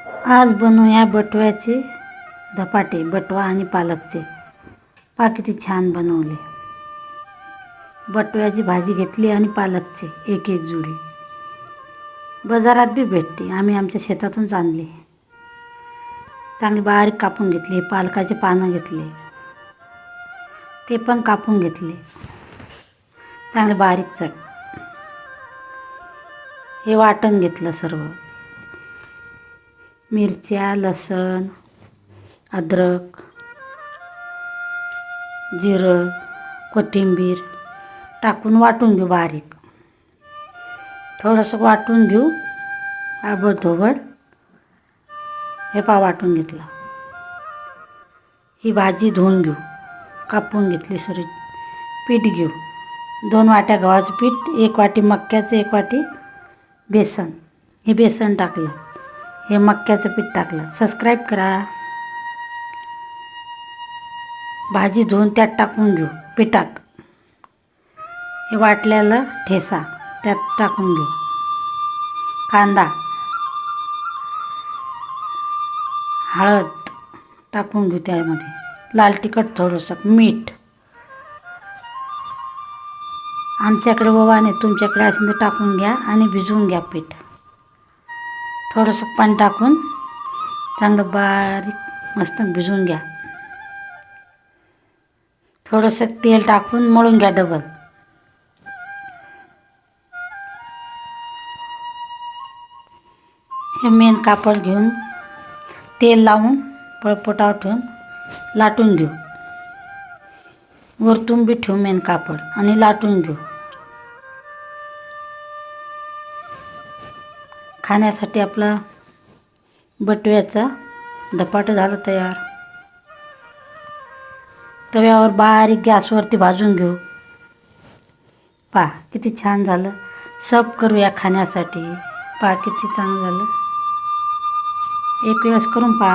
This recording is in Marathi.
आज बनवूया बटव्याचे धपाटे. बटवा आणि पालकचे. पहा किती छान बनवले. बटव्याची भाजी घेतली आणि पालकचे एक एक जुडी. बाजारात बी भेटते, आम्ही आमच्या शेतातूनच आणले. चांगली बारीक कापून घेतली. पालकाचे पानं घेतले, ते पण कापून घेतले चांगले बारीक चट. हे वाटण घेतलं सर्व. मिरच्या, लसण, अद्रक, जिरं, कोथिंबीर टाकून वाटून घेऊ बारीक. थोडंसं वाटून घेऊ आबडधोबड. हे पा वाटून घेतलं. ही भाजी धुवून घेऊ. कापून घेतली सर्व. पीठ घेऊ. 2 वाट्या गव्हाचं पीठ, 1 वाटी मक्याचं, 1 वाटी बेसन. हे बेसन टाकलं. हे मक्याचं पीठ टाकलं. सबस्क्राईब करा. भाजी धुवून त्यात टाकून घेऊ पिठात. हे वाटलेला ठेसा त्यात टाकून घेऊ. कांदा, हळद टाकून घेऊ त्यामध्ये. लाल तिखट थोडंसं, मीठ. आमच्याकडे ओवा नाही, तुमच्याकडे असेल तर टाकून घ्या आणि भिजवून घ्या पीठ. थोडंसं पाणी टाकून चांगलं बारीक मस्त भिजवून घ्या. थोडंसं तेल टाकून मळून घ्या डबल. हे मेन कापड घेऊन तेल लावून पळपोटावर ठेवून लाटून घेऊ. वरतून बी ठेवू मेन कापड आणि लाटून घेऊ. खाण्यासाठी आपला बटव्याचा धपाटा झाला तयार. तव्यावर बारीक गॅसवरती भाजून घेऊ. पहा किती छान झालं. सर्व करूया खाण्यासाठी. पहा किती चांगलं झालं. एक वेळेस करून पहा.